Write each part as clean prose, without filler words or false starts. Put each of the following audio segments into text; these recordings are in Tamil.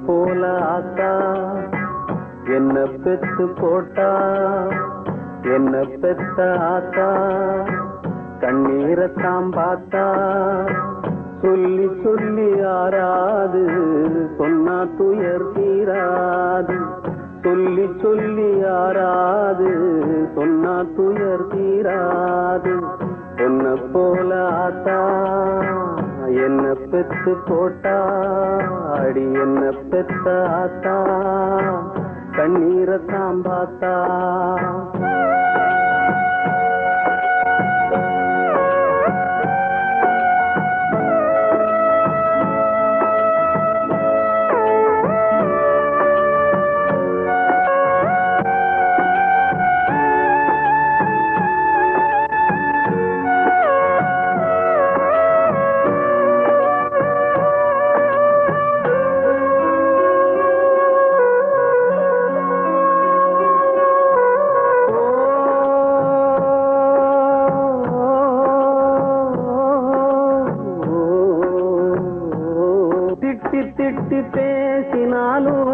போல ஆத்தா என்ன பெத்து போட்டா, என்ன பெத்த ஆத்தா கண்ணீரத்தாம் பார்த்தா. சொல்லி சொல்லி ஆறாது சொன்னா துயர் தீராது, சொல்லி சொல்லி ஆறாது சொன்னா துயர் தீராது. பொன்ன போல ஆத்தா என்ன பெத்து போட்டா, அடி என்ன பெத்த ஆத்தா கண்ணீரத்தாம் பார்த்தா. திட்டி பேசினாலும்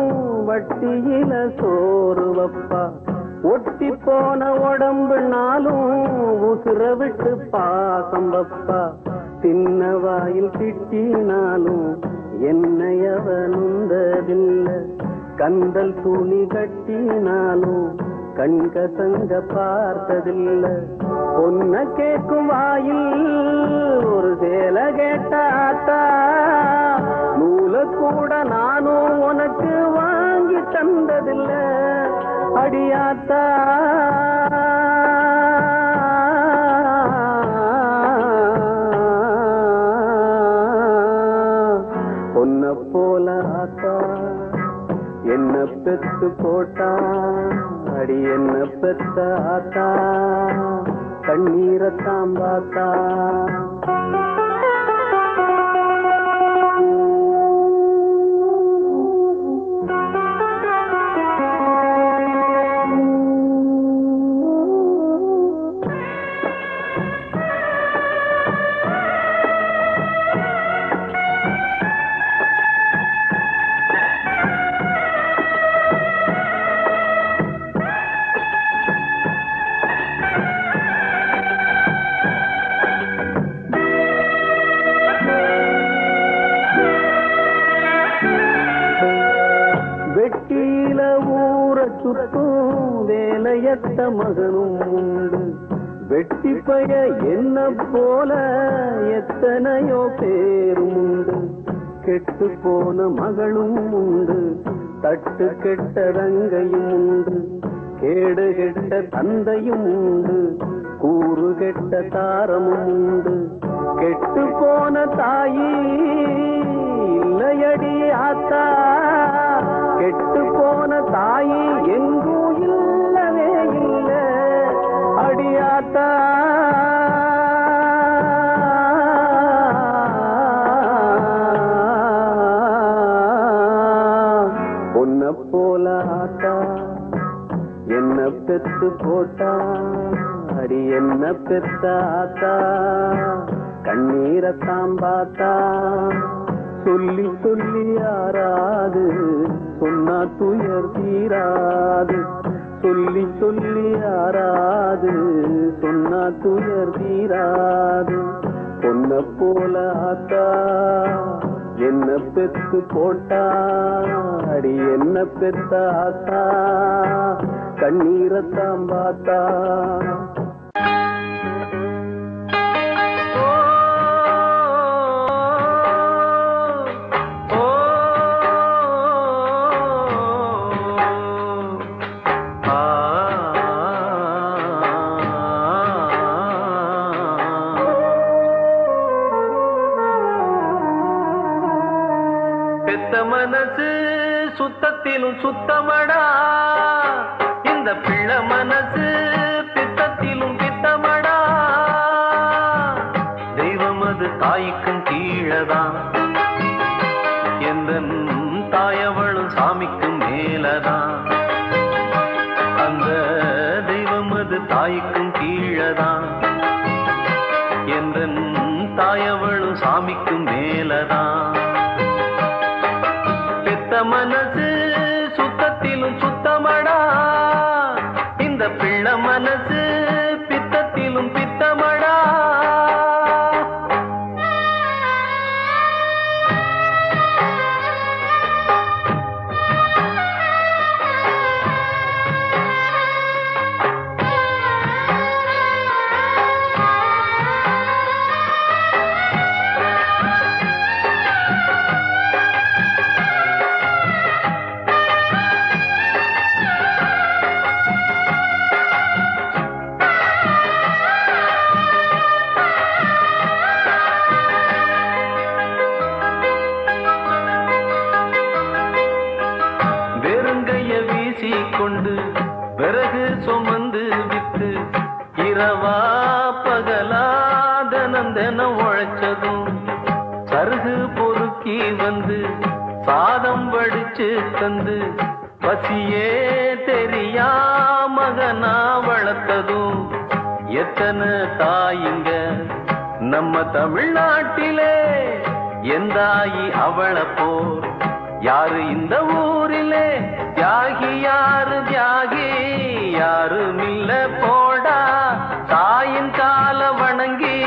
வட்டியில சோறு வப்பா, ஒட்டி போன உடம்புனாலும் உசுர விட்டு பாசம் வப்பா. சின்ன வாயில் திட்டினாலும் என்னையவ நுந்ததில்லை, கந்தல் துணி கட்டினாலும் கண்கசங்க பார்த்ததில்லை. பொன்ன கேட்கும் வாயில் ஒரு சேல கேட்டாத்தா, நூல கூட நானும் உனக்கு வாங்கி தந்ததில்லை அடியாத்தா. பொன்ன போல ஆத்தா என்ன பெத்து போட்டா, அடி என்ன பெத்த ஆத்தா கண்ணீரத்தாம் பார்த்தா. வெட்டியில ஊர சுத்தும் வேலையத்த மகனும் உண்டு, வெட்டி பய என்ன போல எத்தனையோ பேரும் உண்டு. கெட்டு போன மகளும் உண்டு, தட்டு கெட்ட ரங்கையும் உண்டு, கேடு கெட்ட தந்தையும் உண்டு, கூறு கெட்ட தாரமும் உண்டு. கெட்டு போன தாயி இல்லையடி ஆத்தா, கெட்டு போன தாயி எங்கும் இல்லவே இல்லை அடியாத்தா. பொன்ன போல ஆத்தா என்ன பெத்து போட்டா, அடி என்ன பெத்த ஆத்தா கண்ணீரத்தாம் பார்த்தா. சொல்லி சொல்லி ஆறாது சொன்னா துயர் தீராது, சொல்லி சொல்லி ஆறாது சொன்னா துயர் தீராது. பொன்ன போல ஆத்தா என்ன பெத்து போட்டா, அடி என்ன பெத்த ஆத்தா கண்ணீரத்தாம் பார்த்தா. பெத்த மனசு சுத்தத்திலும் சுத்தமடா, இந்த பிள்ளை மனசு பித்தத்திலும் பித்தமடா. தெய்வம் அது தாய்க்கும் கீழதான், எந்த தாயவளும் சாமிக்கும் மேலதான். அந்த தெய்வம் அது தாய்க்கும் கீழதான், எந்த தாயவளும் சாமிக்கும் மேலதான். பெத்த மனசு சுத்தத்திலும் சுத்தமடா, இந்த பிள்ளை மனசு பித்தத்திலும் பித்தமடா. கொண்டு விறகு சுமந்து வித்து இரவா பகலா தினம் தினம் உழைச்சதும், சருகு பொறுக்கி வந்து சாதம் வடிச்சு தந்து பசியே தெரியா மகனா வளர்த்ததும், எத்தனை தாயிங்க நம்ம தமிழ்நாட்டிலே, எந்தாயி அவளை போர் யாரு இந்த ஊரிலே. தியாகி யாரு தியாகி யாருமில்ல போடா, தாயின் கால வணங்கி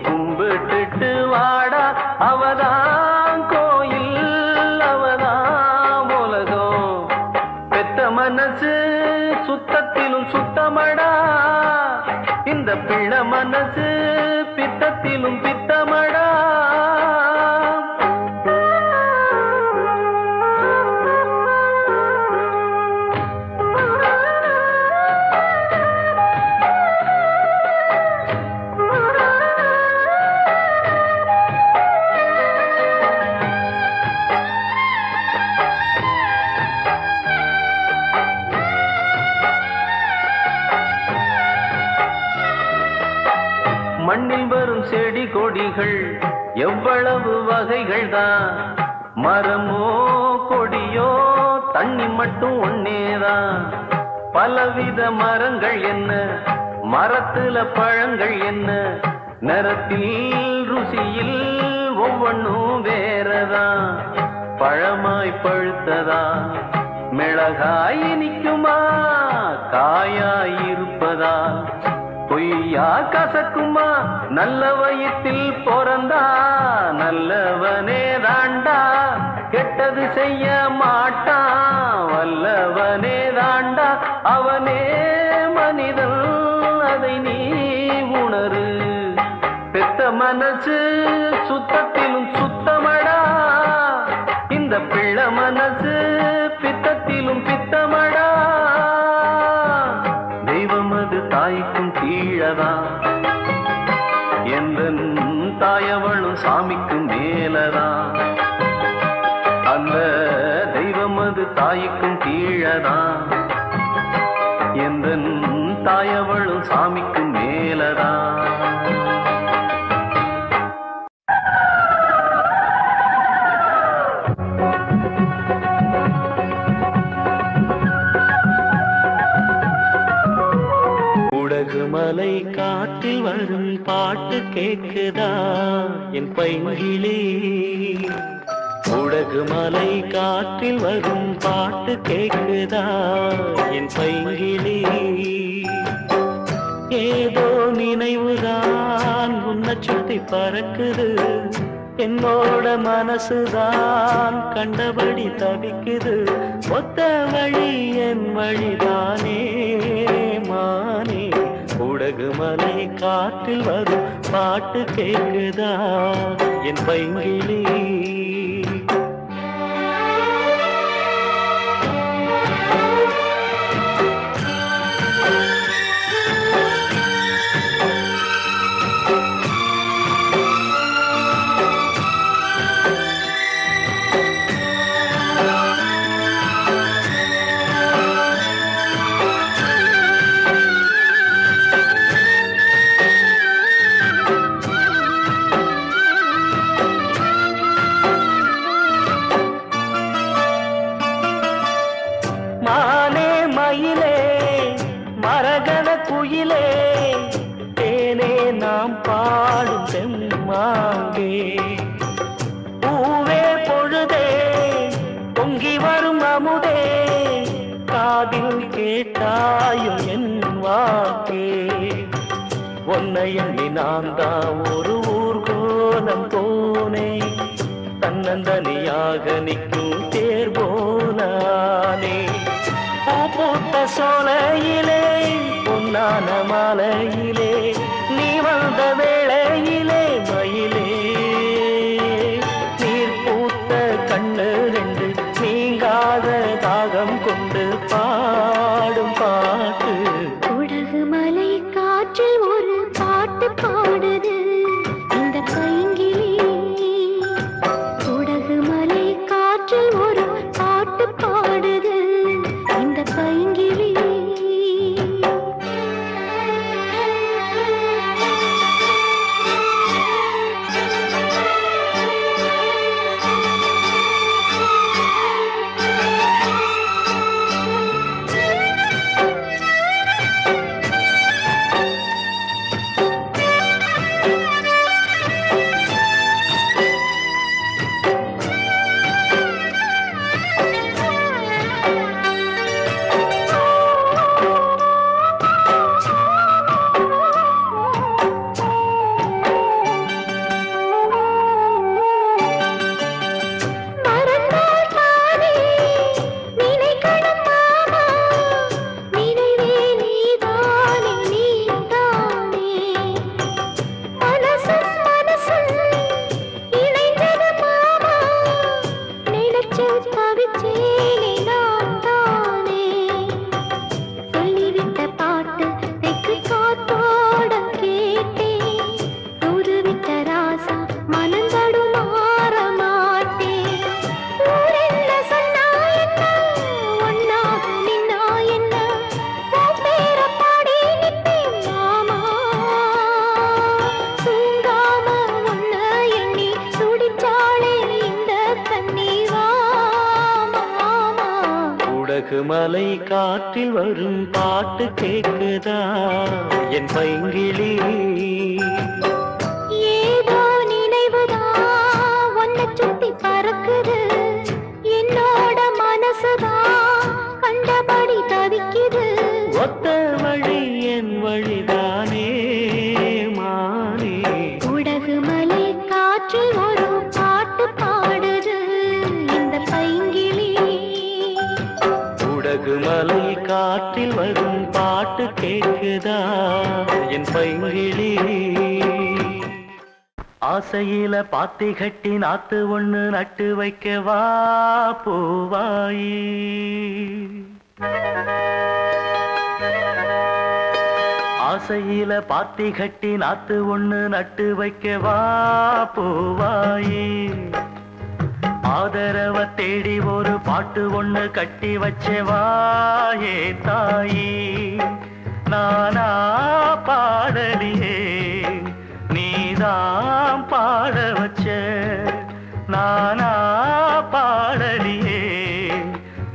கும்பிட்டுட்டு வாடா. அவதான் கோயில் அவதான் உலகம், பெத்த மனசு சுத்தத்திலும் சுத்தமடா, இந்த பிள்ளை மனசு பித்தத்திலும் பித்தமடா. மண்ணில் வரும் செடி கொடிகள் எவ்வளவு வகைகள் தான், மரமோ கொடியோ தண்ணி மட்டும் ஒன்னேதான். பலவித மரங்கள் என்ன, மரத்துல பழங்கள் என்ன, நிறத்தில் ருசியில் ஒவ்வொன்றும் வேறதான். பழமாய் பழுத்ததா மிளகாய் இனிக்குமா, காயாய் இருப்பதா பொய்யா கசக்குமா. நல்ல வயிற்றில் பிறந்தா நல்லவனே தாண்டா, கெட்டது செய்ய மாட்டான் வல்லவனே தாண்டா. அவனே மனிதன் அதை நீ உணரு, பெத்த மனசு சுத்தத்திலும் சுத்தமடா, இந்த பிள்ளை மனசு பித்தத்திலும் பித்தமடா. தெய்வம் அது தாய்க்கும் கீழதான், எந்த தாயவளும் சாமிக்கும் மேலதான். அந்த தெய்வம் அது தாய்க்கும் கீழதான், எந்த தாயவளும் சாமிக்கும் மேலதான். மலை காட்டில் வரும் பாட்டு கேக்குதா என் பைங்கிளி, உடகு மலை காற்றில் வரும் பாட்டு கேக்குதா என் பைங்கிளி. ஏதோ நினைவுதான் உன்னை சுத்தி பறக்குது, என்னோட மனசுதான் கண்டபடி தவிக்குது. ஒத்த வழி என் வழிதானே மானே, உடகு மலை காற்றில் வரும் பாட்டு கேக்குதா என் பைங்கிளி. ஆங்கே பூவே பொழுதே பொங்கி வரும் அமுதே காதில் கேட்டாயோ என் வாக்கே உன்னை எண்ணி நான் தான் ஒரு ஊர்கோலம் போனேன் தன்னந்தனியாக நிற்கும் தேர் போனானே பூத்த சோலையிலே பொன்னான மாலையிலே நீ வந்த வேளையிலே மயிலே நீர் பூத்த கண்ணு ரெண்டு நீங்காத தாகம் கொண்டு பாடும் பாட்டு உடகு மலை காற்றில் ஒரு பாட்டு பாடுது இந்த பைங்கிளி உடகு மலை காற்றில் ஒரு பாட்டு பாடுது இந்த பைங்கிளி மலை காற்றில் வரும் பாட்டு கேக்குதா என் பைங்கிளி ஏதோ நினைவுதான் ஒன்ன சுத்தி பறக்குது என்னோட மனசுதான் கண்டபடி தவிக்குது ஒத்த வழி என் வழிதானே மானே உடகு மலை காற்றில் ஒரு பாட்டு பாடுது இந்த பைங்கிளி உடகு மலை காற்றில் வரும் பாட்டு கேக்குதா என் பைங்கிளி ஆசையில பாத்தி கட்டி நாத்து ஒண்ணு நட்டு வைக்கவா பூவாயி ஆசையில பாத்தி கட்டி நாத்து ஒண்ணு நட்டு வைக்கவா பூவாயி ஆதரவ தேடி ஒரு பாட்டு ஒண்ணு கட்டி வச்சவா ஏ தாயி நானா பாடலியே நீதான் பாட வச்ச நானா பாடலியே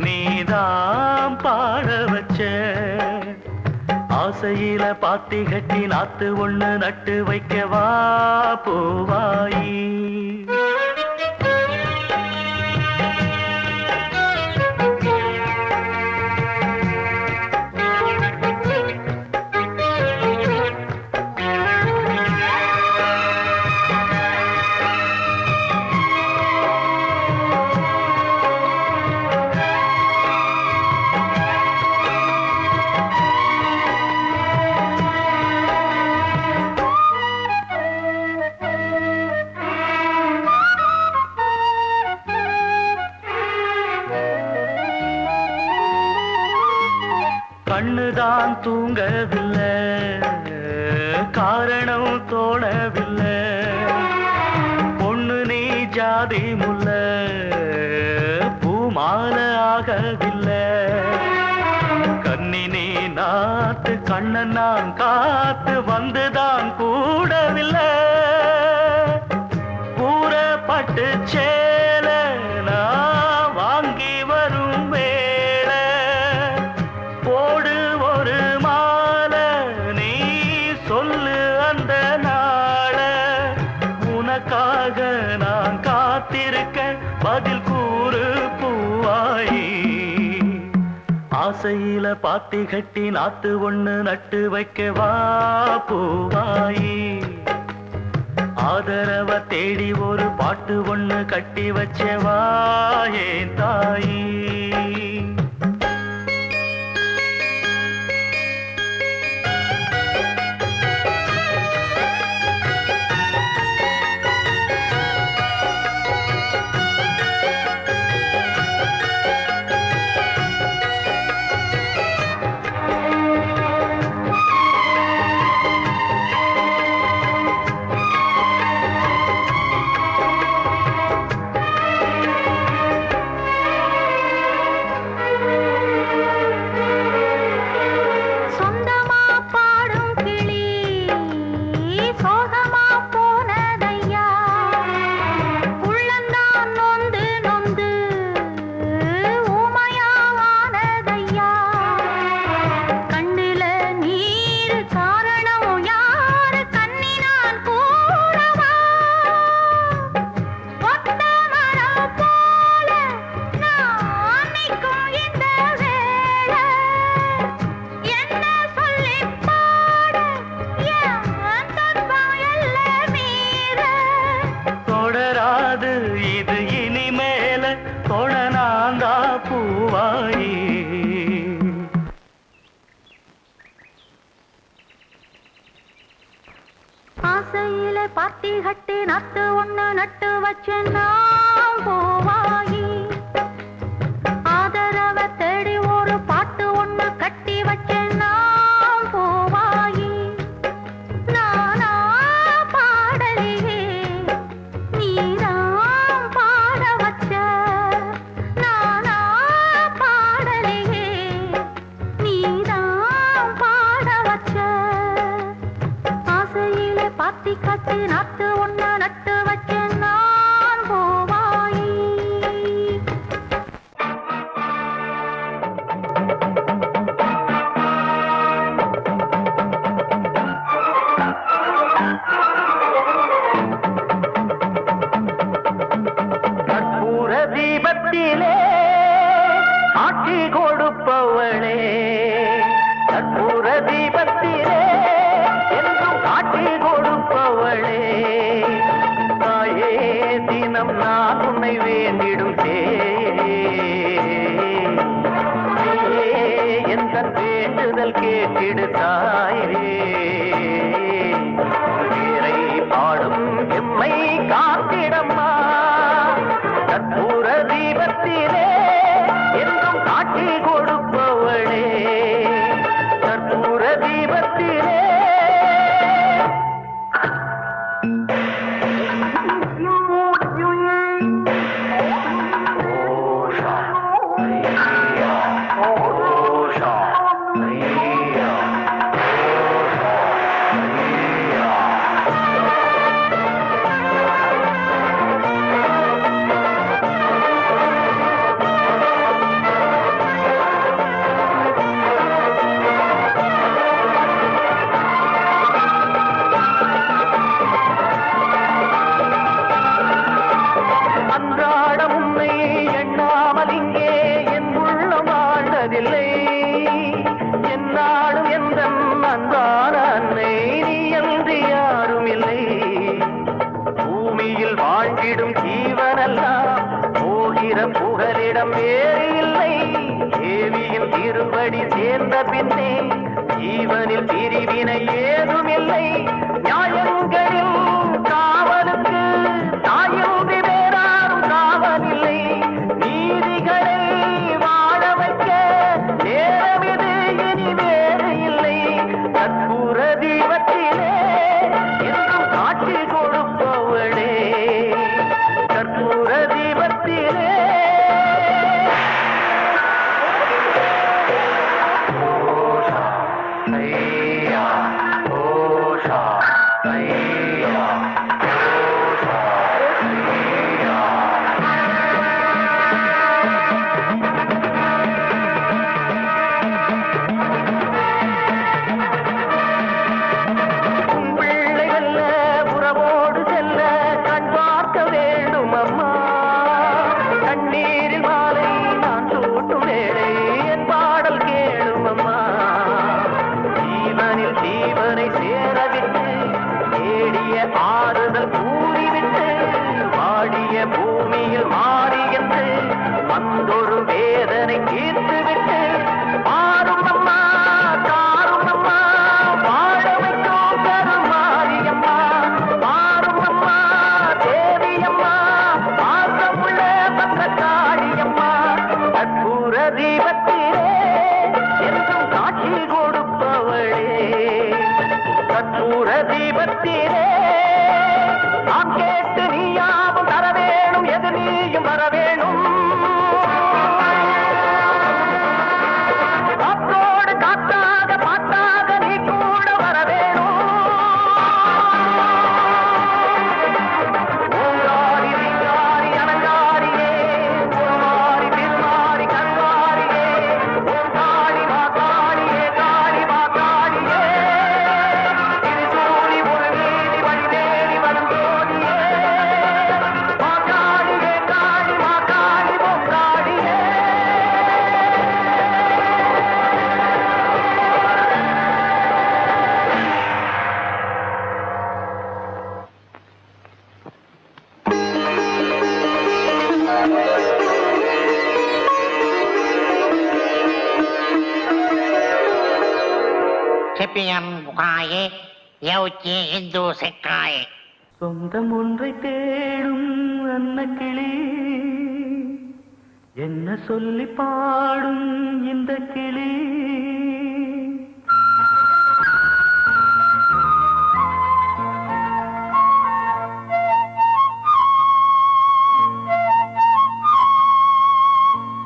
நீதான் பாட வச்ச ஆசையில பாத்தி கட்டி நாத்து ஒண்ணு நட்டு வைக்கவா பூவாயி கண்ணுதான் தூங்கவில்லை காரணம் தோணவில்லை பொண்ணு நீ ஜாதி முல்ல பூமால ஆகவில்லை கண்ணினி நாத்து கண்ணன் நான் காத்து வந்துதான் கூடவில்லை கூறப்பட்டு சேல நான் வாங்கி வரும் வேளை போடு ஒரு மாலை நீ சொல்லு அந்த நாள உனக்காக நான் காத்திருக்க பதில் கூறு பூவாயி. ஆசையில பாத்தி கட்டி நாத்து ஒண்ணு நட்டு வைக்க வா பூவாயி. ஆதரவ தேடி ஒரு பாட்டு ஒண்ணு கட்டி வச்சவா ஏன் தாயி. இது இனிமேல தொடனாந்தா பூவாயி. ஆசையில பாத்தி கட்டி நட்டு ஒண்ணு நட்டு வச்சேன்னா பூவாயி. ஆதரவ தேடி ஒரு பாட்டு ஒண்ணு கட்டி வச்சேன்னா பூவாயி. நானா பாடலையே நீதான் பாட வச்ச. நானா பாடலையே நீதான் பாட வச்ச. ஆசையில பாத்தி கட்டி நாத்து ஒண்ணு நட்டு வச்சேன் நான் பூவாயி. கற்பூர தீபத்திலே ஆட்சி கொடுப்பவளே. கற்பூர தீபத்திலே என்றும் காட்சி கொடுப்பவளே. தாயே தினம் நான் உன்னை வேண்டிடும் எந்த வேண்டுதல் கேட்டிடு தாயே. பேரை பாடும் எம்மை காத்திடம்மா. கற்பூர தீபத்திலே என்றும் காட்சி கொடுப்பவளே. கற்பூர தீபத்திலே புகலிடம் வேறு இல்லை. தேவியின் திருவடி சேர்ந்த பின்னே ஜீவனில் பிரிவினை ஏதுமில்லை. நியாயங்களில் காவலுக்கு தாயின்றி வேறாரும் காவலில்லை. நீதிகளை வாழ வைக்க நேரமிது இனி வேறு இல்லை. கற்பூர தீபத்திலே என்றும் காட்சி கொடுப்பவளே. கற்பூர தீபத்திலே ஐயா ஓஷா em bukaye yauchi hindu sekai. சொந்தம் ஒன்றை தேடும் அன்னக்கிளி என்ன சொல்லி பாடும் இந்த கிளி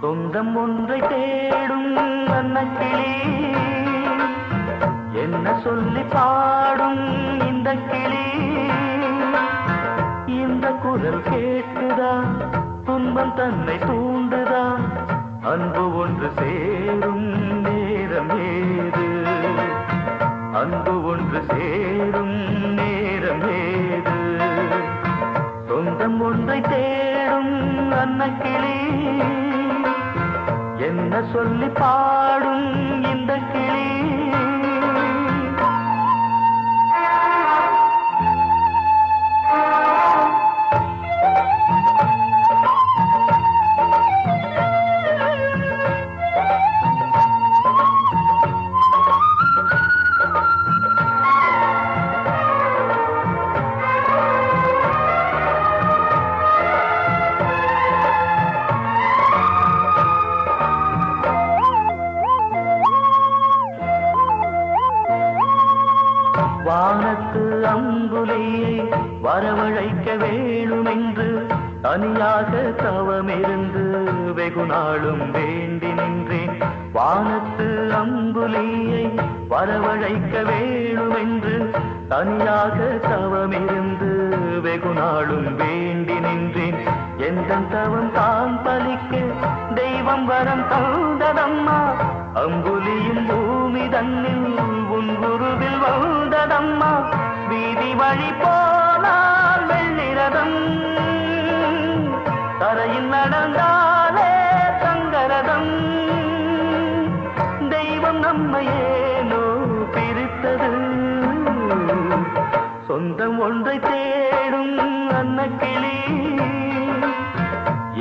சொந்தம் ஒன்றை தேடும் அன்னக்கிளி என்ன சொல்லி பாடும் இந்த கிளி இந்த குரல் கேட்குதா துன்பம் தன்னை தூண்டுதா அன்பு ஒன்று சேரும் நேரம் ஏது அன்பு ஒன்று சேரும் நேரம் ஏது சொந்தம் ஒன்றை தேடும் அன்னக்கிளி என்ன சொல்லி பாடும் இந்த கிளி வானத்து அம்புலியை வரவழைக்க வேணுமென்று தனியாக தவமிருந்து வெகு நாளும் வேண்டி நின்றேன் வானத்து அம்புலியை வரவழைக்க வேணுமென்று தனியாக தவமிருந்து வெகு நாளும் வேண்டி நின்றேன் எந்த தவம் தான் பலிக்க தெய்வம் வரம் தந்ததம்மா அம்புலியும் பூமி தன்னில் உன் குருவில் வந்ததம்மா வீதி வழி போனால் வெள்ளிரதம் தரையில் நடந்தாலே தங்கரதம் தெய்வம் நம்மையேனோ பிரித்தது சொந்தம் ஒன்றை தேடும் அன்னக்கிளி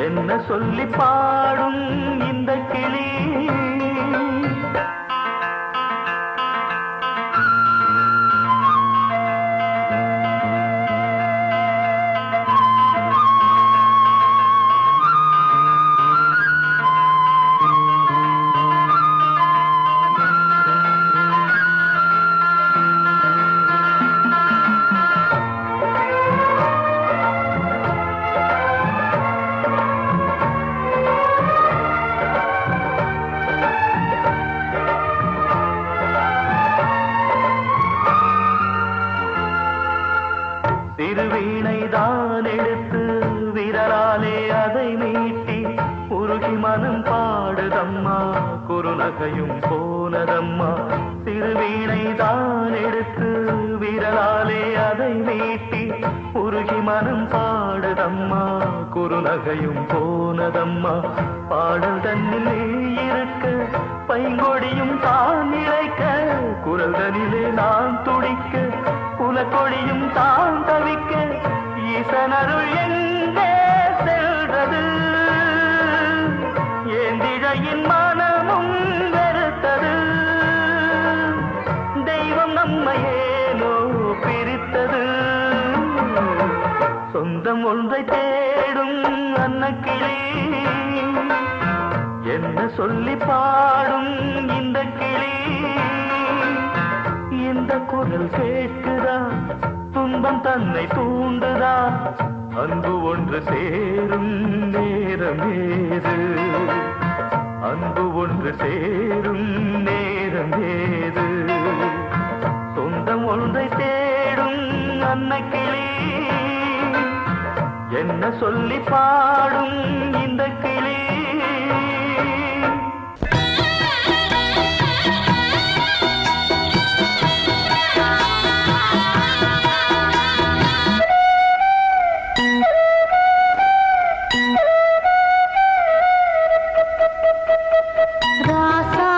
என்ன சொல்லி பாடும் இந்த கிளி திருவீணைதான் எடுத்து விரலாலே அதை மீட்டி உருகி மனம் பாடுதம்மா குறுநகையும் போனதம்மா திருவீணைதான் எடுத்து விரலாலே அதை மீட்டி உருகி மனம் பாடுதம்மா குறுநகையும் போனதம்மா பாடல் தன்னில் இருக்க பைங்கொடியும் தான் இழைக்க குரல் தனிலே நான் துடிக்க குலக்கொடியும் தான் தவிக்க ஈசனருள் எங்கே செல்றது ஏந்திழையின் மனமும் வெறுத்தது தெய்வம் நம்மையேனோ பிரித்தது சொந்தம் ஒன்றை தேடும் அன்னக்கிளி என்ன சொல்லி பாடும் இந்த கிளி இந்த குரல் கேட்குதா துன்பம் தன்னை தூண்டுதா அன்பு ஒன்று சேரும் நேரம் ஏது அன்பு ஒன்று சேரும் நேரம் ஏது சொந்தம் ஒன்றை தேடும் அன்னக்கிளி என்ன சொல்லி பாடும் இந்த கிளி ராசா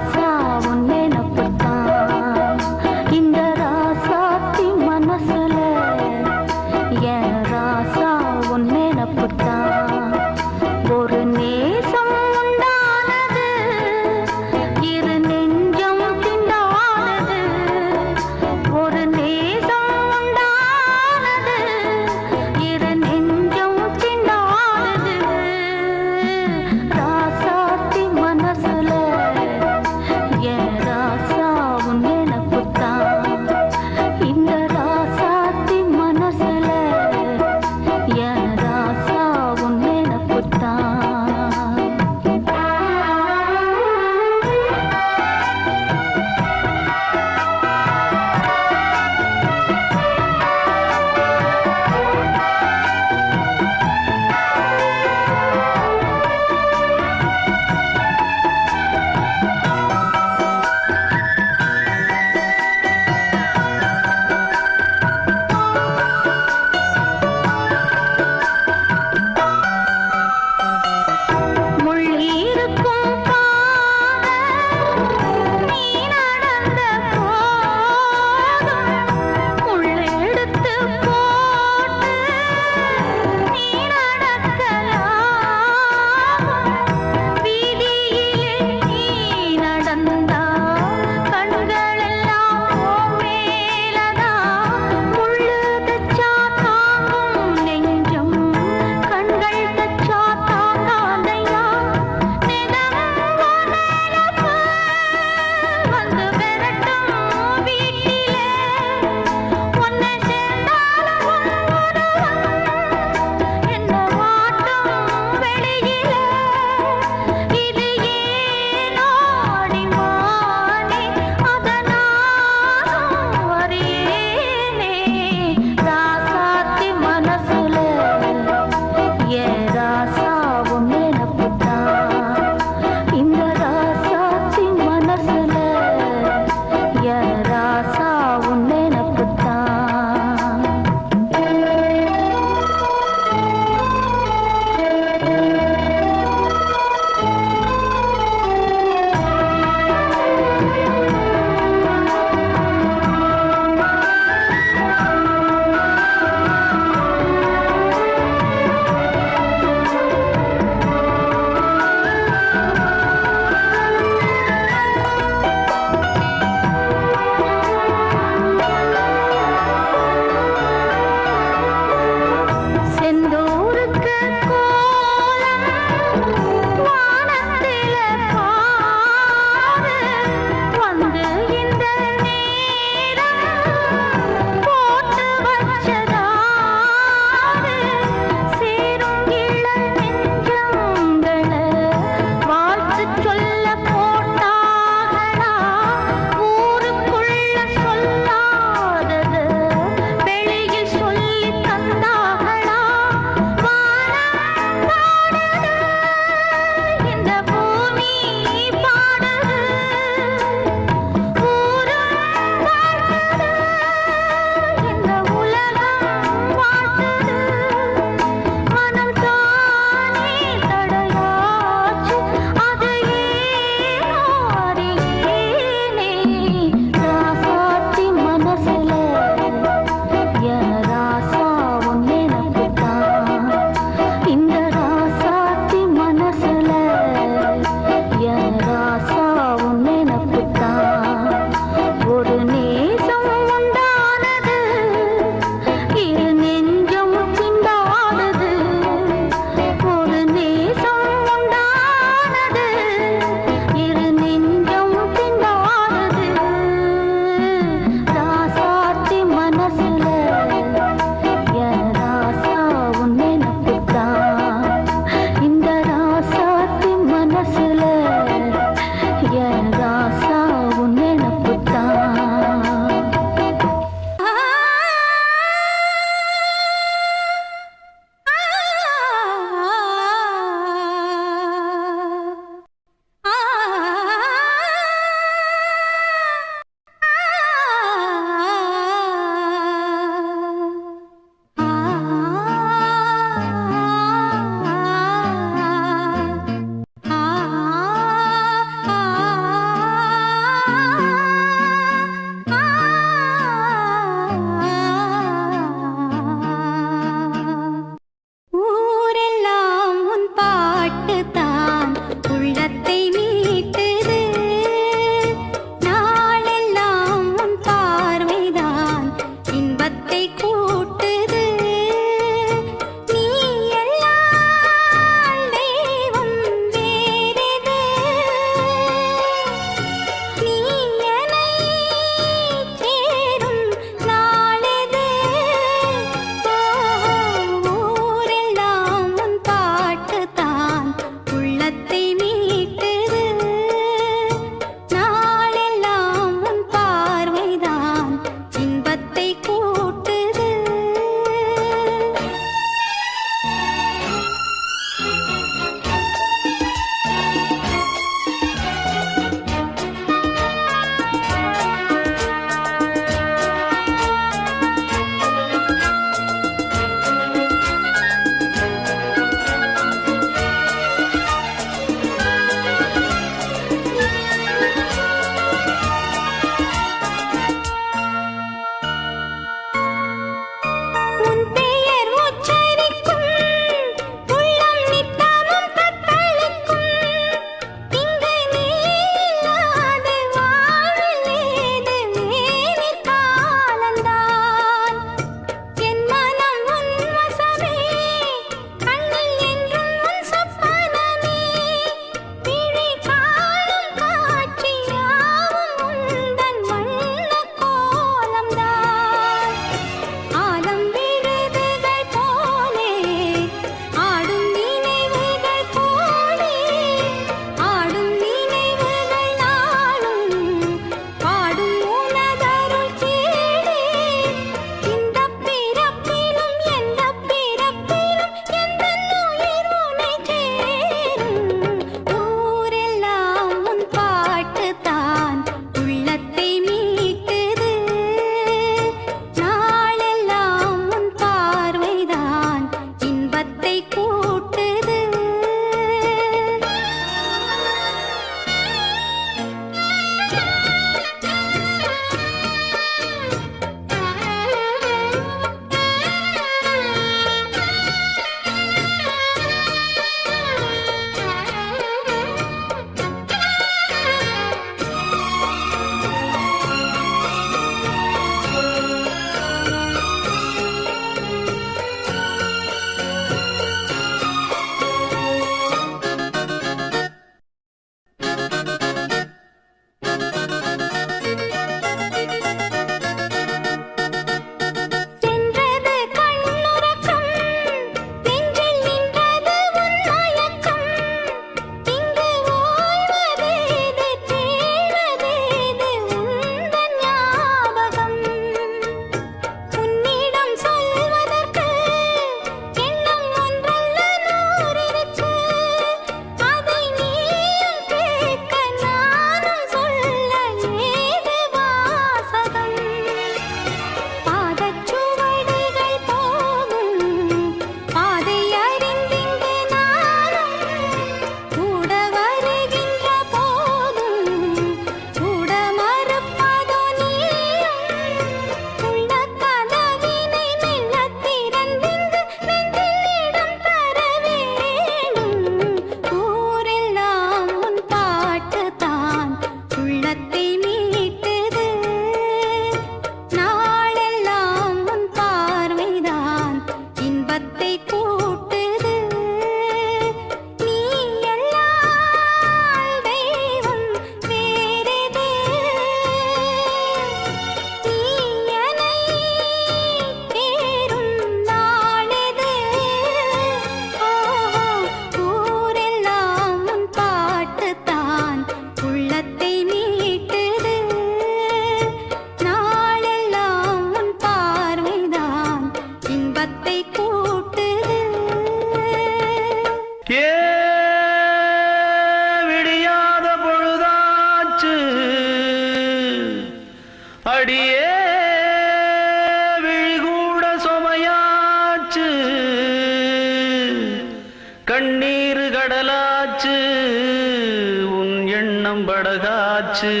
ஆச்சு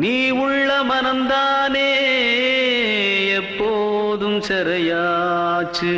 நீ உள்ள மனம்தானே எப்போதும் சிறையாச்சு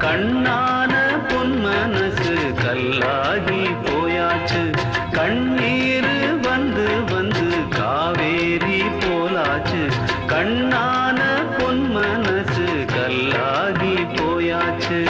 கண்ணான பொன் மனசு கல்லாகி போயாச்சு கண்ணீர் வந்து வந்து காவேரி போலாச்சு கண்ணான பொன் மனசு கல்லாகி போயாச்சு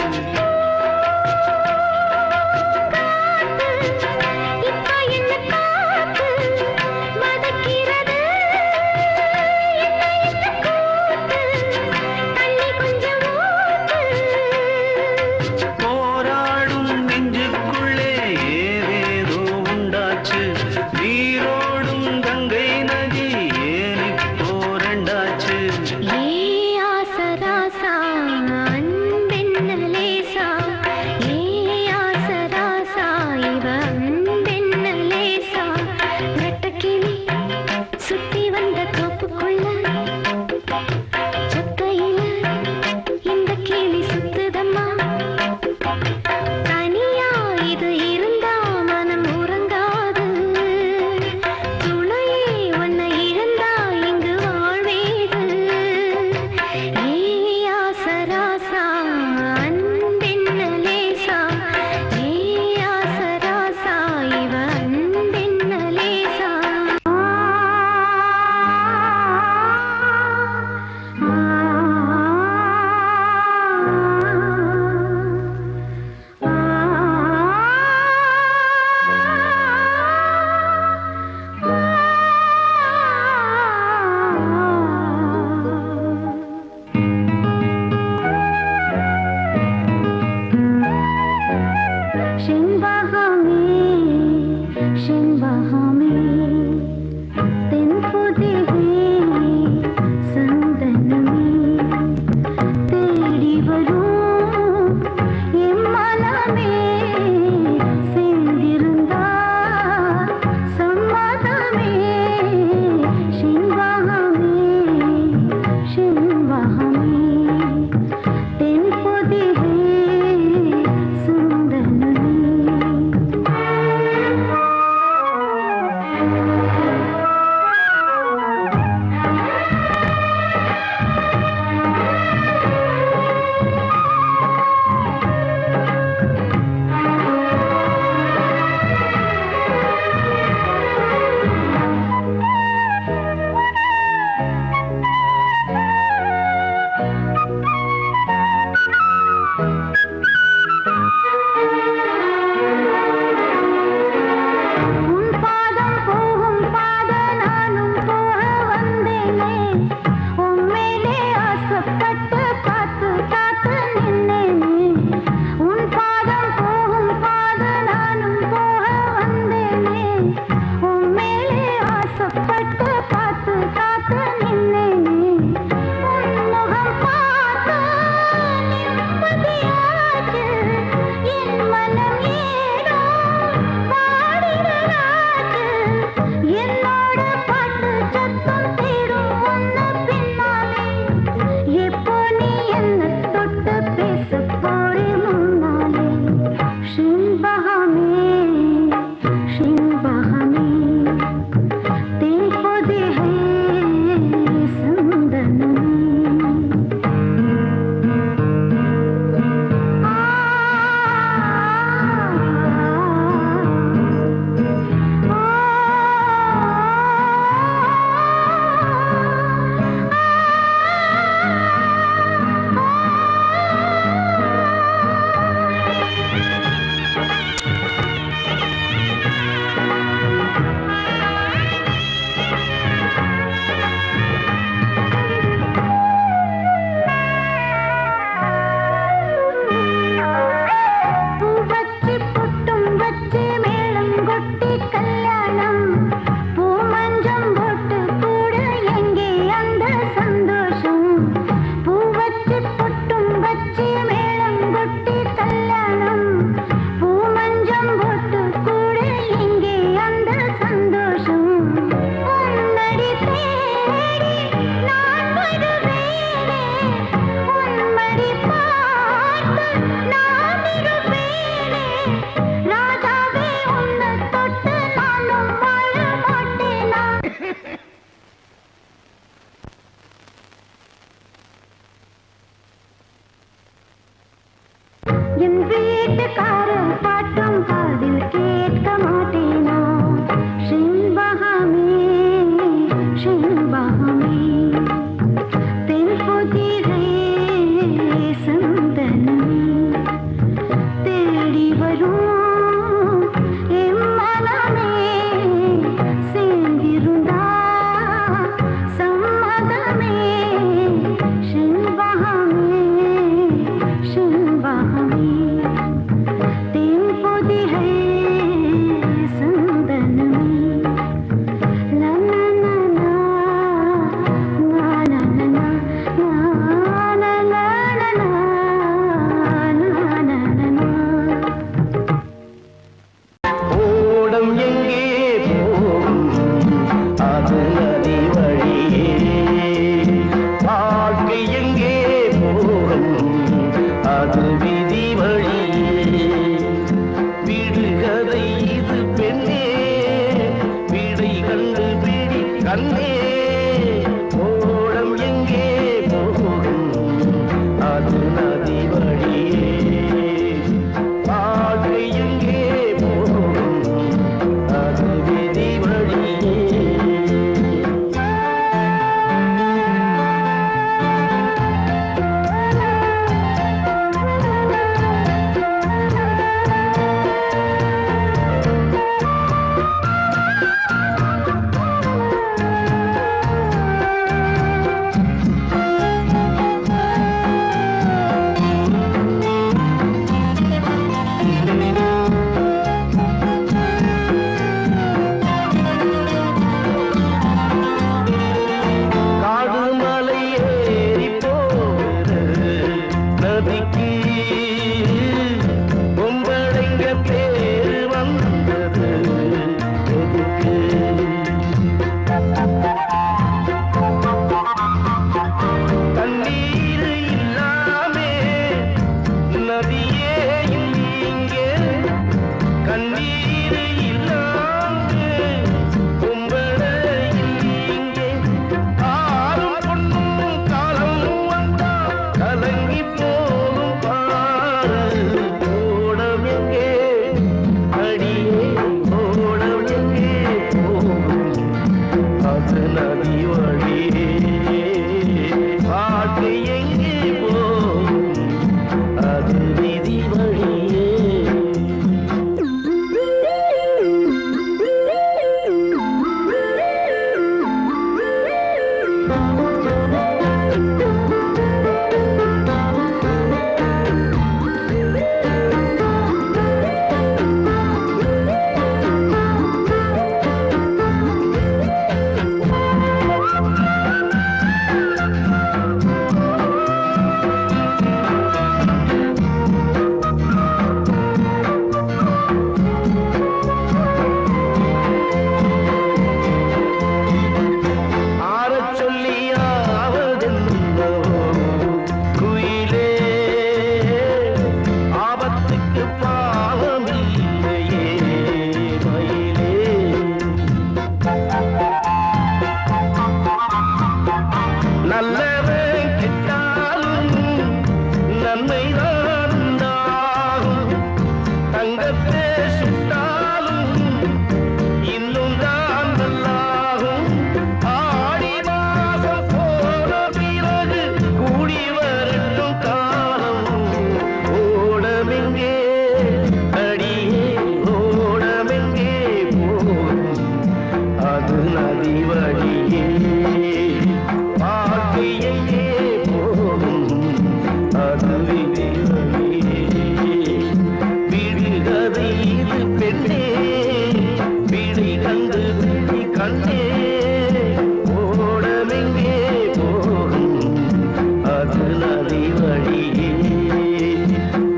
அது நதி வழியே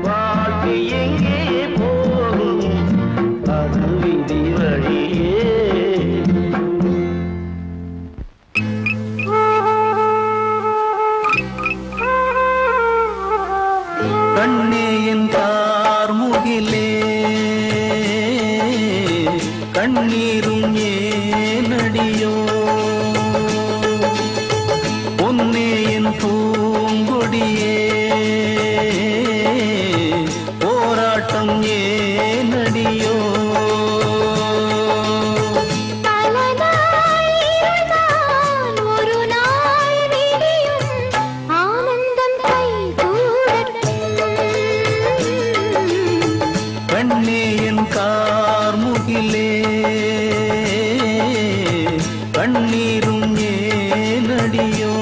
வாழ்க்கை எங்கே போகும் அது விதி வழியே. கண்ணே என் கார்முகிலே கண்ணீரும் ஏனடியோ பொன்னே என் பூங்கொடியே போராட்டம் ஏனடியோ. கண்ணே என் கார்முகிலே கண்ணீரும் ஏனடியோ.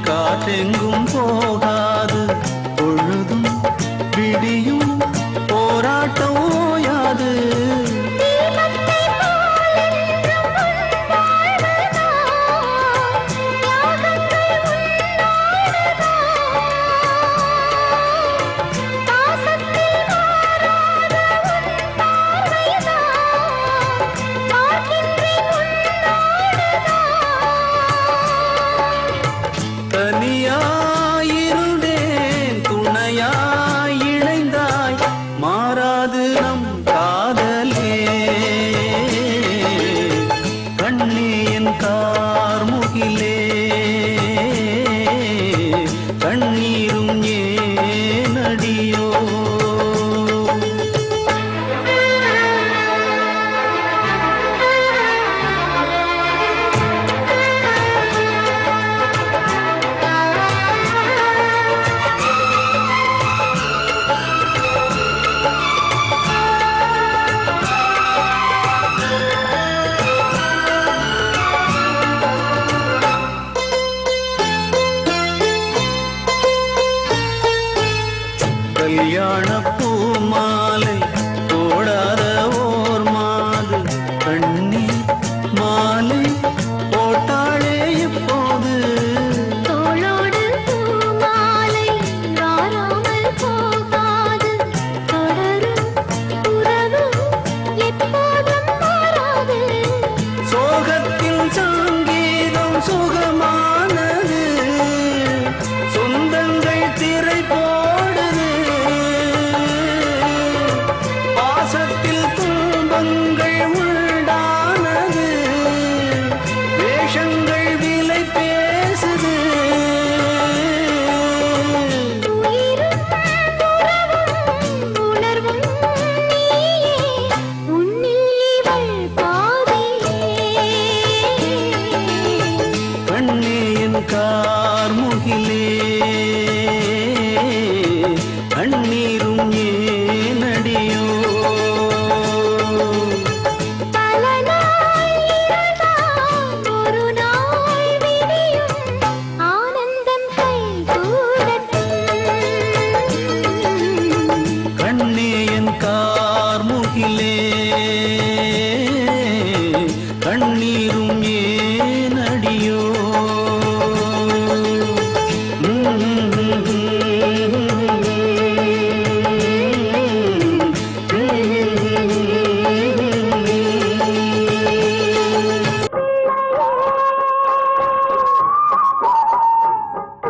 காற்றெங்கும் போகாது பொழுதும் விடியும் போராட்டம் ஓயாது. தனியாயிருந்தேன் துணையாய் இணைந்தாய் மாறாது நம் காதலே. கண்ணே என் கார்முகிலே கண்ணீரும் ஏனடியோ. கல்யாண பூமாலை போடாத ஓர் மாது கண்ணீர் மாலை போட்டாளே இப்போது. தோளோடு பூமாலை வாராமல் போகாது தொடரும் உறவு எப்போதும் மாறாது. சோகத்தில் சங்கீதம் சுகமானது சொந்தங்கள் திரை போடுது. பாசத்தில் துன்பங்கள் உண்டானது வேஷங்கள் விலை பேசுது. உயிரும் உறவும் உணர்வும் நீயே உன்னில் இவள் பாதியே. கண்ணே என் கார்முகிலே கண்ணீரும் ஏனடியோ. பல நாள் இரண்டாம் ஒரு நாள் விடியும் ஆனந்தம் கைகூடட்டும். கண்ணே என் கார்முகிலே கண்ணீரும் ஏனடியோ.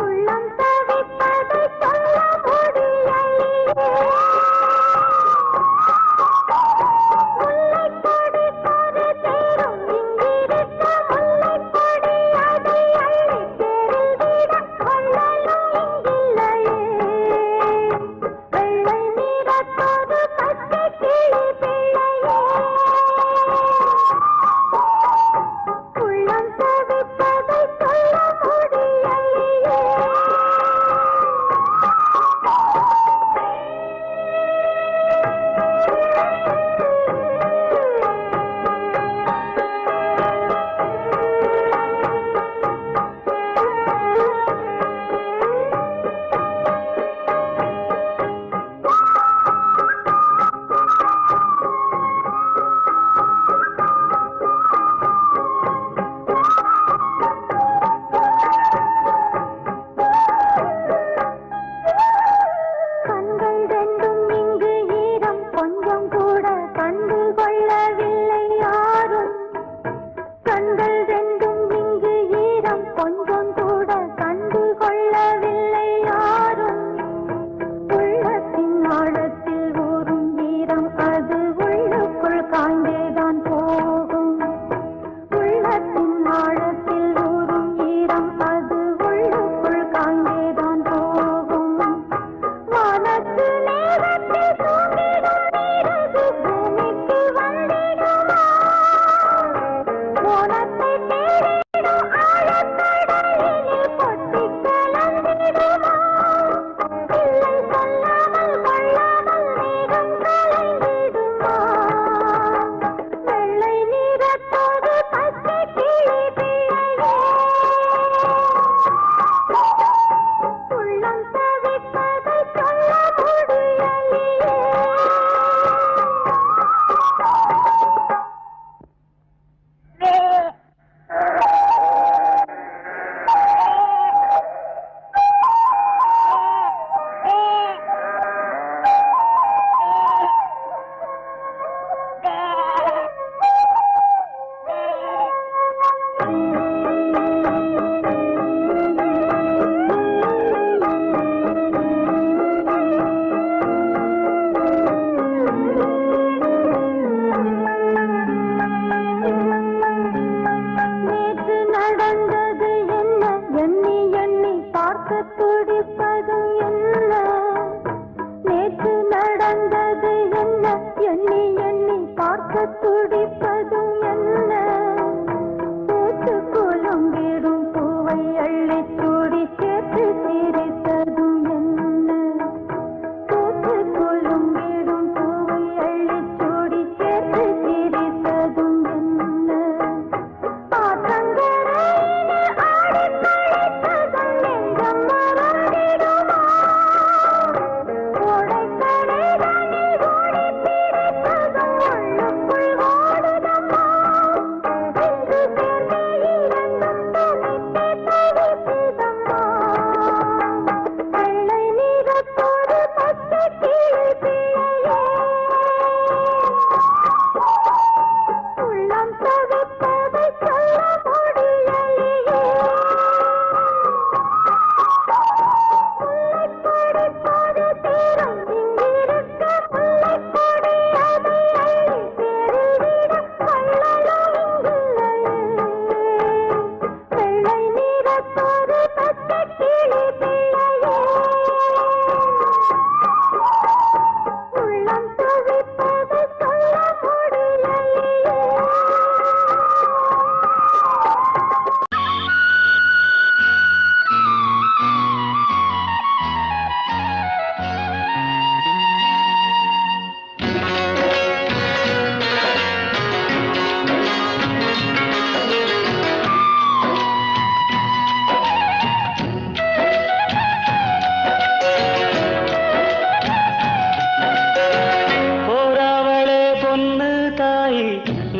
உள்ளம் தவிப்பதை சொல்ல முடியலையே.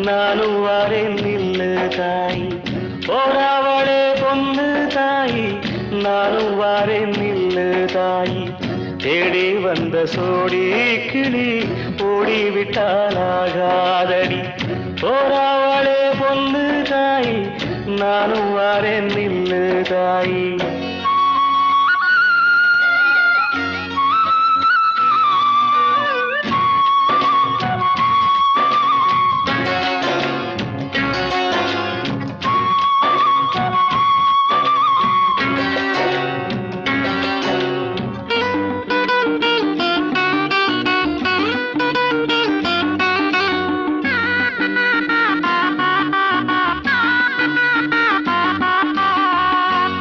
நானும் வாரேன் நில்லு தாய் போராவளே பொண்ணு தாய் நானும் வாரேன் நில்லு தாய் தேடி வந்த சோடி கிளி ஓடிவிட்டாலாகாதடி போராவளே பொண்ணு தாய் நானும் வாரேன் நில்லு தாய்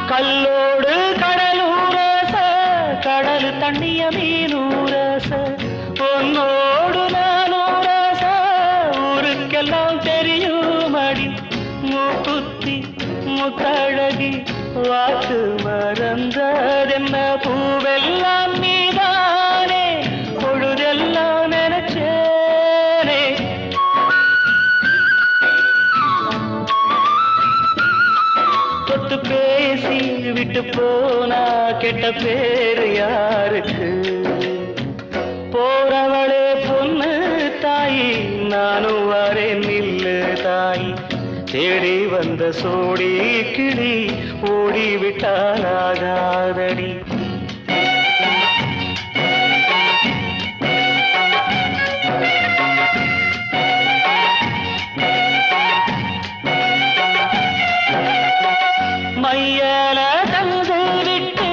கல்லோடு கடலூரச கடல் தண்ணிய மீனூரச பொன்னோடு நானூரச ஊருக்கெல்லாம் தெரியுமடி மூக்குத்தி முத்தழகி வாக்கு மறந்ததென்ன பூவெல்லாம் நீதானே பொழுதெல்லாம் நினைச்சேனே தொட்டு பேசி விட்டு போனா கெட்ட பேரு யாருக்கு போறவளே பொண்ணு தாய் நானும் வரேன் நில்லு தாய் தேடி வந்த சோடி கிளி ஓடிவிட்டாலாகாதடி மையல தந்து விட்டு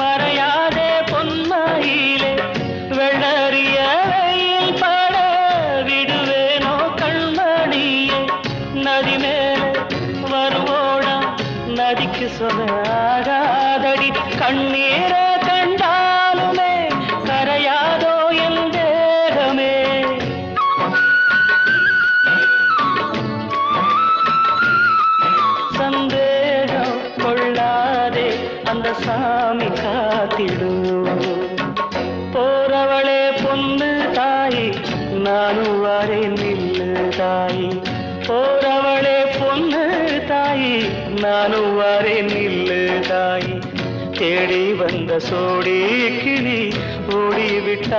மறையாதே பொன்மையிலே வெள்ளறிய வெயில் பட விடுவேனோ கண்மணியே நதி மேலே வருவோடா நதிக்கு சொல்லாகாதடி கண்ணீரை கண்டாலுமே கரையாதோ என் தேகமே சந்தேகம் கொள்ளாதே அந்த சாமி காத்திடும் போறவளே பொண்ணு தாய் நானும் வரேன் நில்லு தாய் போறவளே பொண்ணு தாய் நானும் வரேன் நில்லு தாய் தேடி வந்த சோடி கிளி ஓடிவிட்டாலாகாதடி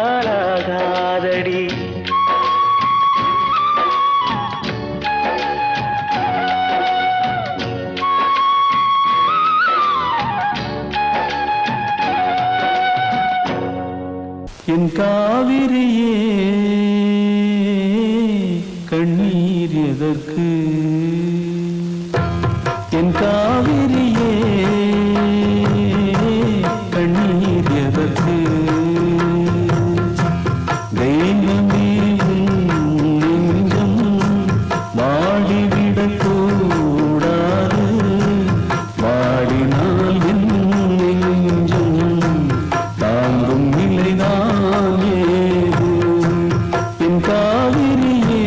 என் காவிரியே கண்ணீர் எதற்கு என் காவிரியே கண்ணீர் எதற்கு தெய்வமே நெஞ்சம் வாடிவிடக் கூடாது வாடினால் என் நெஞ்சம் தாங்கும் நிலைதான் ஏது என் காவிரியே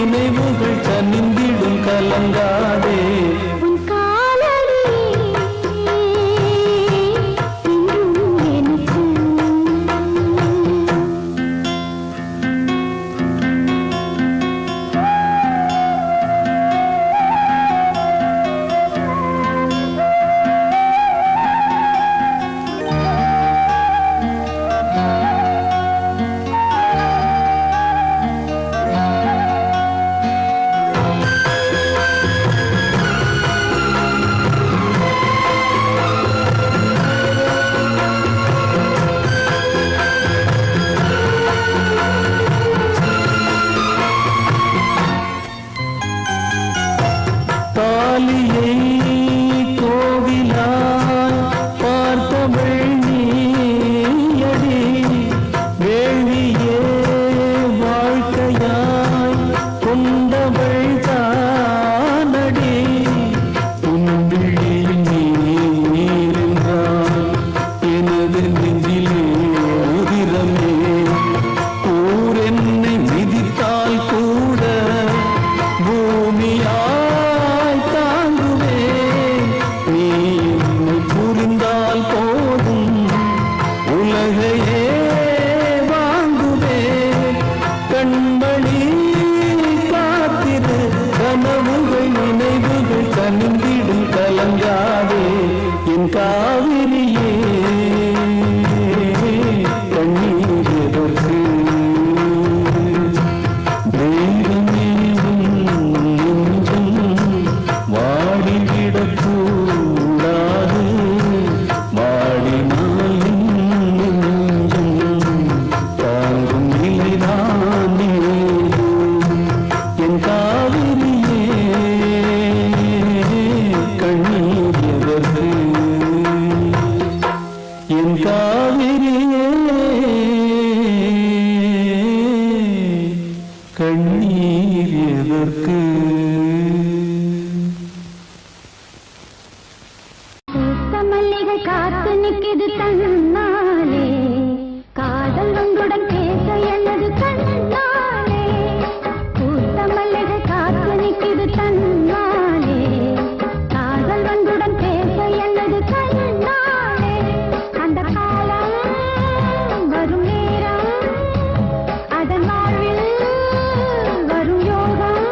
நினைவுகள் கனிந்திடும் கலங்காதே உன் காலடியே என்றும் எனக்கு தாலியை கோவிலாய் பார்த்தவள் நீயடி வேள்வியே வாழ்க்கையாய் கொண்டவள் தானடி துன்பிழி நீரென்றால் எனது நெஞ்சிலே உதிரமே ஊரென்னை மிதித்தால் கூட பூமியாய் தாங்குவேன் நீ என்னை புரிந்தால் போதும் உலகையே வாங்குவேன் கண்மணி காத்திரு கனவுகள் நினைவுகள் கனிந்திடும் கலங்காதே என் காவிரியே கண்ணீர் எதற்கு தெய்வமேவும் நெஞ்சம் வாடிவிடக்கூடாது வாடினால் நெஞ்சம் தாங்கும் நிலைதானே என் காவிரியே கண்ணீர் எதற்கு என் காவிரியே கண்ணீர் எதற்கு பூத்த மல்லிகை காத்து நிக்குது தன்னாலே காதல் உங்களுடன் பேச எனது கண்ணாலே பூத்த மல்லிகை காத்து நிக்குது தன்னாலே காதல் உங்களுடன் பேச எனது கண்ணாலே அந்த காலம் வரும் நேரம் அதன் வாழ்வில் வரும் யோகம்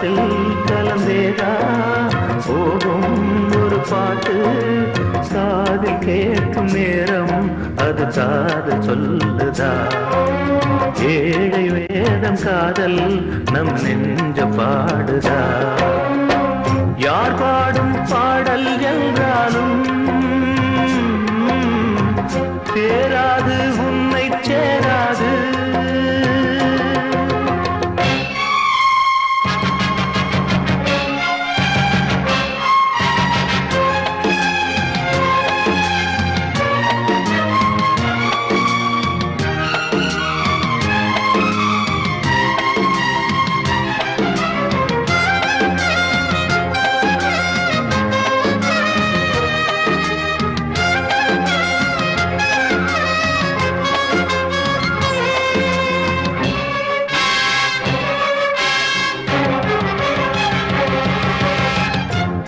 காற்றில் கலந்தேதா போகும் ஒரு பாட்டு காதில் கேட்கும் நேரம் அது காதல் சொல்லுதா ஏழை வேதம் காதல் நம் நெஞ்ச பாடுதா யார் பாடும் பாடல் என்றாலும் சேராது உன்னை சேராது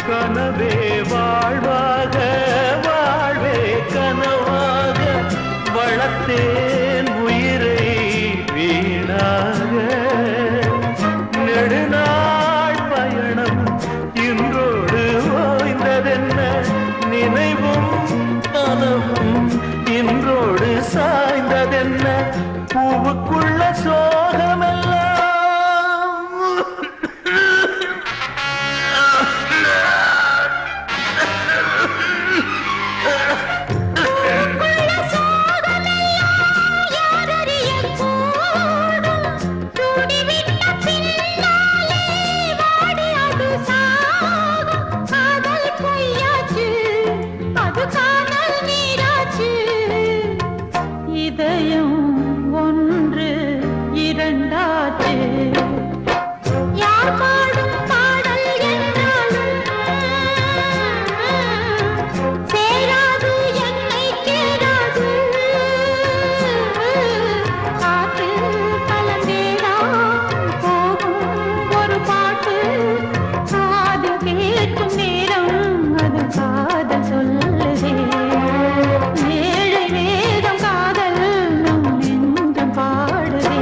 கனவே வாழ்வாக வாழ்வே கனவாக வளர்த்தேன் உயிரை வீணாக நெடுநாள் பயணம் இன்றோடு ஓய்ந்ததென்ன நினைவும் கனவும் இன்றோடு சாய்ந்ததென்ன பூவுக்குள்ள சோகமெல்லாம் இதயம் ஒன்று இரண்டாச்சு யார் பாடும் பாடல் என்றாலும் சேராது என்னை கேடாது காற்று கலந்தேடா போகும் ஒரு பாட்டு காது கேட்கும் நேரம் அது காதல் சொல்லுதே ஏழை வேதம் காதல் நம் நெஞ்சம் பாடுதே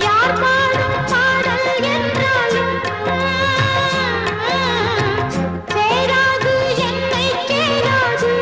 யார் பாடும் பாடல் என்றாலும் சேராது என்னை கேடாது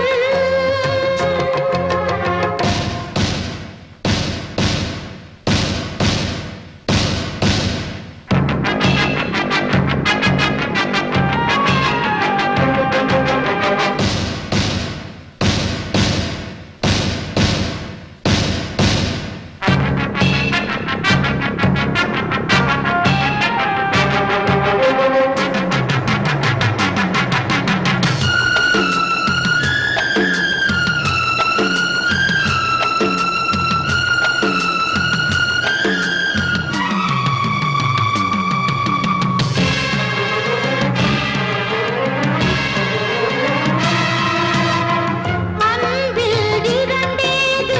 அன்பில் இரண்டேது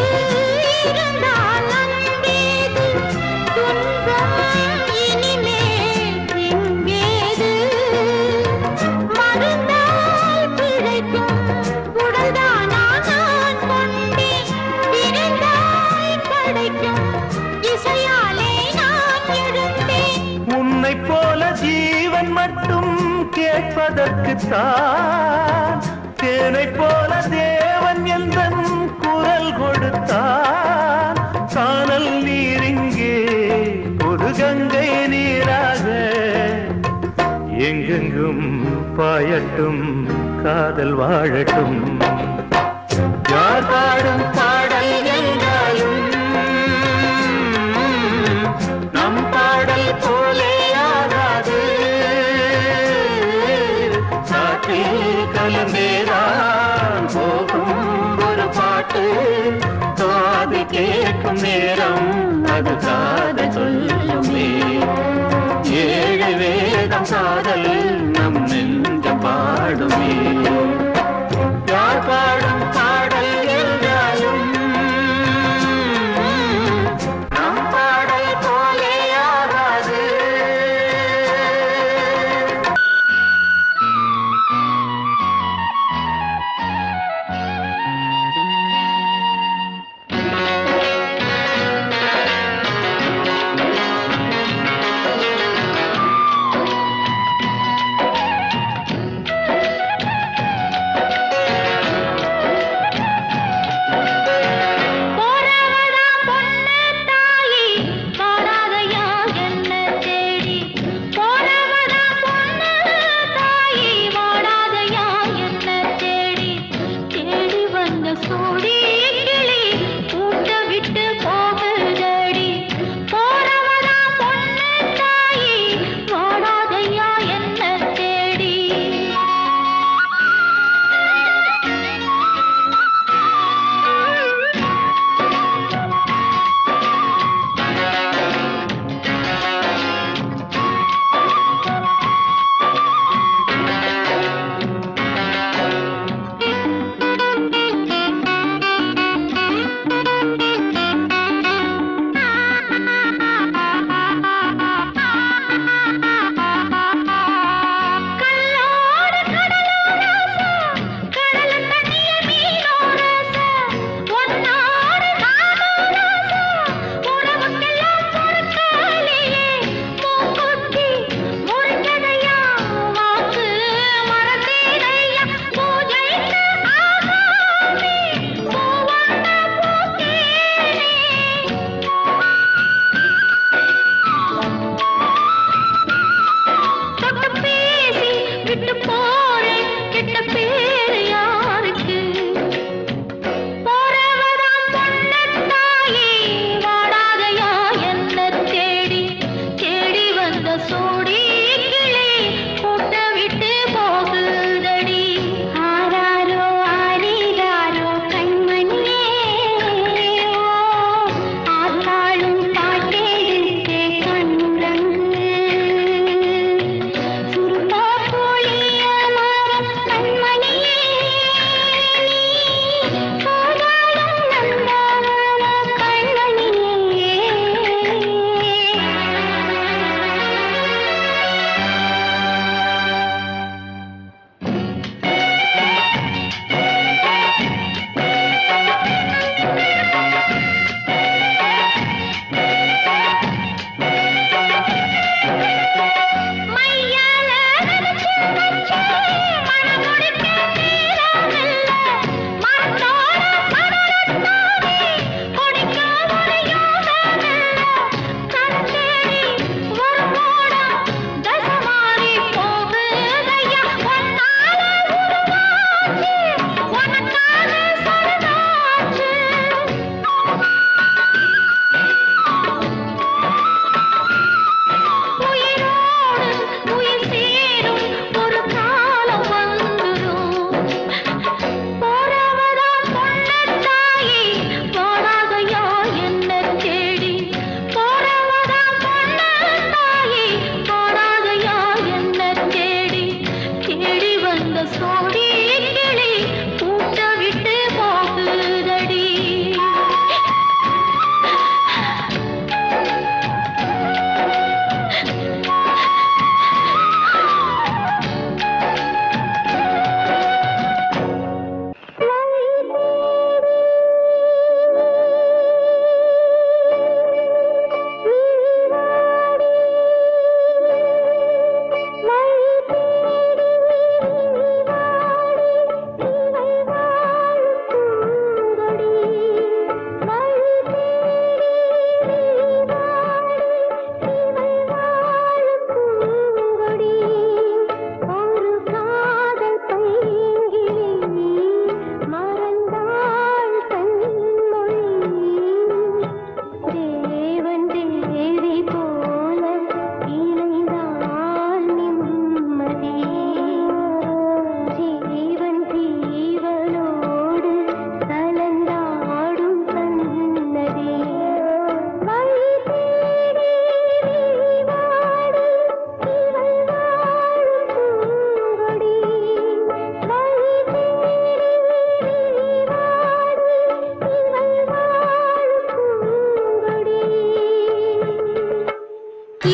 இருந்தால் அன்பேது துன்பம் இனிமேல் இங்கேது மருந்தால் பிழைக்கும் உடல்தானா நான் கொண்டேன் இருந்தால் படைக்கும் இசையாலே நான் எழுந்தேன் உன்னை போல ஜீவன் மட்டும் கேட்பதற்குத்தான் தேனை போல தேவன் எந்தன் குரல் கொடுத்தான் காணல் நீரிங்கே ஒரு கங்கை நீராக எங்கெங்கும் பாயட்டும் காதல் வாழட்டும் யார் பாடும் பாடல் என்றாலும் நம் பாடல் போலே ஆகாது சாற்றில் கலந்தேதான் போகும் ஒரு பாட்டு காது கேட்கும் நேரம் அது காதல் சொல்லுமே ஏழு வேதம் காதல் நம் நெஞ்சம் பாடுமே யார் பாடும் பாடல் என்றாலும்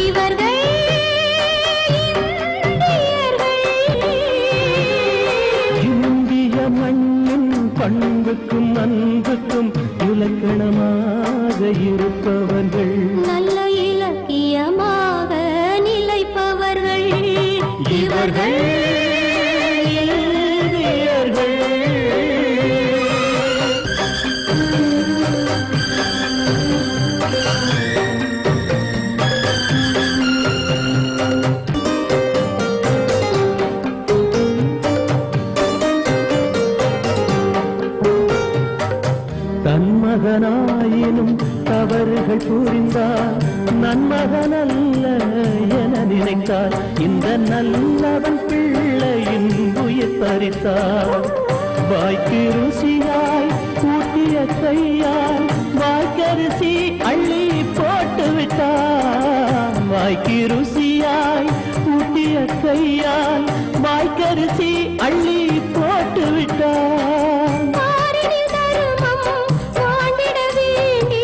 இவர்கள் இந்திய மண்ணின் பண்புக்கும் அன்புக்கும் இலக்கணமாக இருப்பவர்கள், நல்ல இலக்கியமாக நிலைப்பவர்கள் இவர்கள் இந்தியர்கள். தன்மகனாயினும் தவறுகள் புரிந்தார், நன்மகனல்ல என நினைத்தார். இந்த நல்லவன் பிள்ளையின் உயிர் பறித்தார். வாய்க்கு ருசியாய் கூட்டிய கையால் வாய்க்கரிசி அள்ளி போட்டு விட்டார். வாய்க்கு ருசியாய் கூட்டிய கையால் வாய்க்கரிசி அள்ளி போட்டு விட்டார். பாரினில் தருமம் வாழ்ந்திட வேண்டி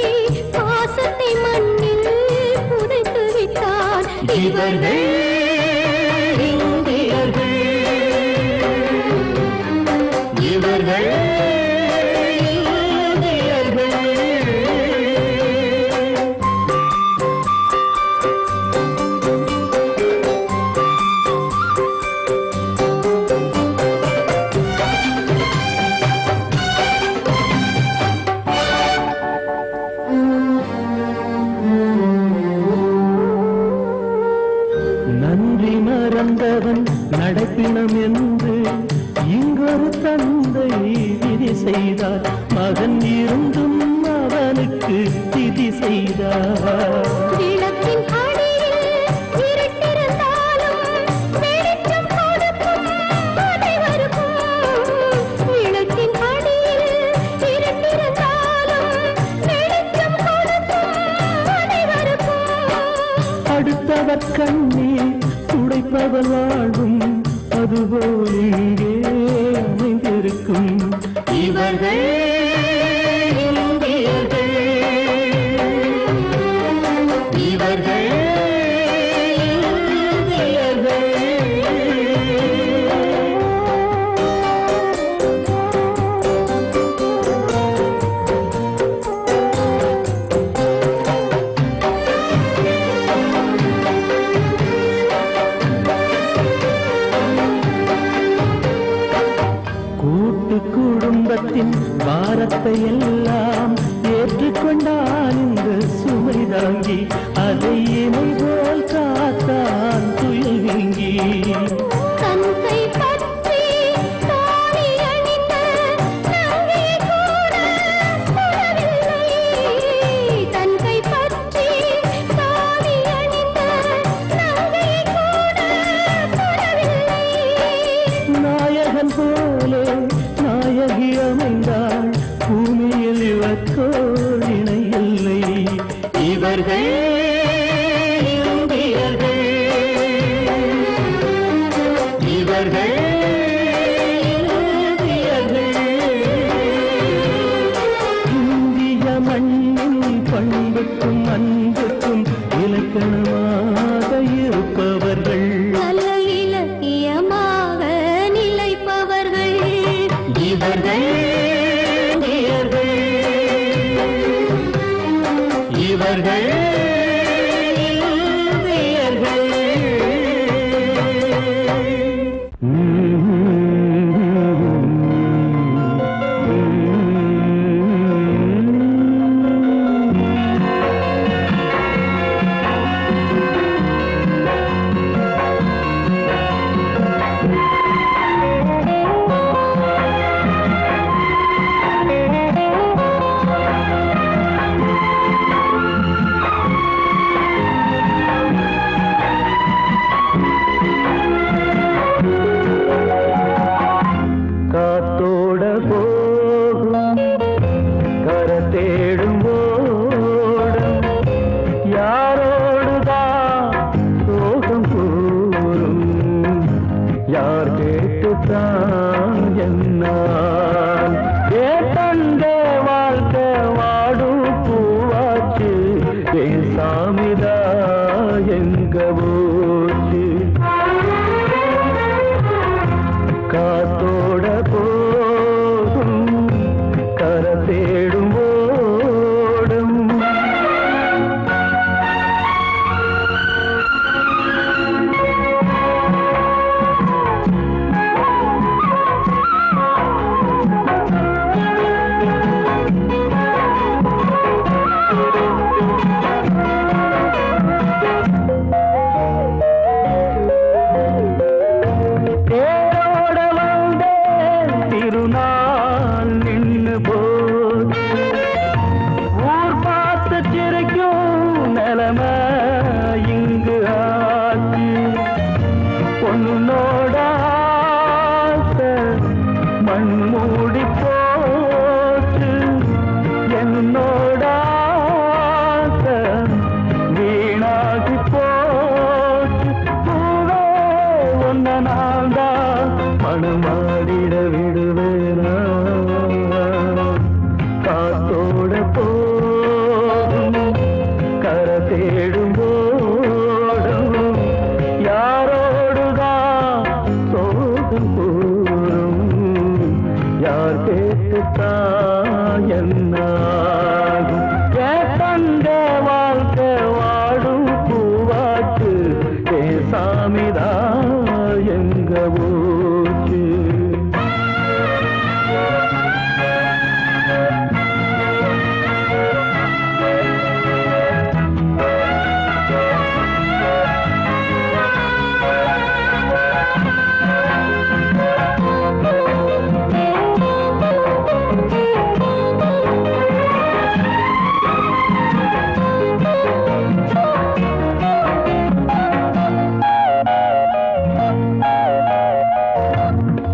பாசத்தை மண்ணில் புதைத்து விட்டான் இவர்கள் இந்தியர்கள், இவர்கள் இந்தியர்கள். நன்றி மறந்தவன் நடப்பினம் என்று இங்கொரு தந்தை விதி செய்தார். மகன் இருந்தும் அவனுக்கு திதி செய்தார். விளக்கின் அடியில் இருட்டிருந்தாலும் வெளிச்சம் கொடுக்கும் அனைவருக்கும். விளக்கின் அடியில் இருட்டிருந்தாலும் வெளிச்சம் கொடுக்கும் அனைவருக்கும். அடுத்தவர் கண்ணீர் துடைப்பவர் வாழ்வும் அதுபோல் இங்கே அமைந்திருக்கும். இவர்கள் இந்தியர்கள், இவர்கள் இந்தியர்கள். கூட்டு குடும்பத்தின் பாரத்தை எல்லாம் ஏற்றுக்கொண்டான் இந்த சுமை தாங்கி. அதை இமை போல் காத்தான் துயில் வீங்கி. தந்தை பற்றி தாலி அணிந்த நங்கை கூட புலவில்லை. தந்தை பற்றி தாலி அணிந்த நங்கை கூட புலவில்லை. நாயகன் போலே நாயகி அமைந்தாள் பூமியில், இவர்க்கோர் இணை இல்லை. இவர்கள் இந்தியர்கள், இவர்கள் இந்தியர்கள். இந்திய மண்ணின் பண்புக்கும் அன்புக்கும் இலக்கணமாக இருப்பவர்கள், நல்ல இலக்கியமாக நிலைப்பவர்கள் இவர்கள் இந்தியர்கள், இவர்கள் இந்தியர்கள். காத்தோட போகும் கர தேடும் ஓடும் யாரோடுதான் சோகம் கூறும். யார் கேட்டுத்தான் என்னால் ஏத்தந்த வாழ்க்கை வாடும் பூவாச்சு என் சாமிதா என் காத்தோட போகும் கரை தேடும் ஓடும் மண்மூடி போச்சு என்னோட வீணாகி போச்சு பூவே ஒன்ன நான்தான் மனமாடிட விடுவேனா காத்தோட போடும் கரை தேடும் போடும் யாரோடுதான் சோகம் கூறும் யார் கேட்டுத்தான் என்னாகும் தங்க வாழ்க்கை வாடும் பூவாச்சு ஏ சாமிதான் எங்க ஊச்சு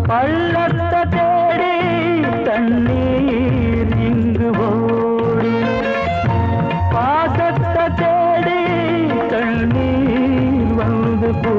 பள்ளத்தை தேடி தண்ணீர் இங்கு ஓடும் பாசத்தை தேடி தண்ணீர் வந்து போ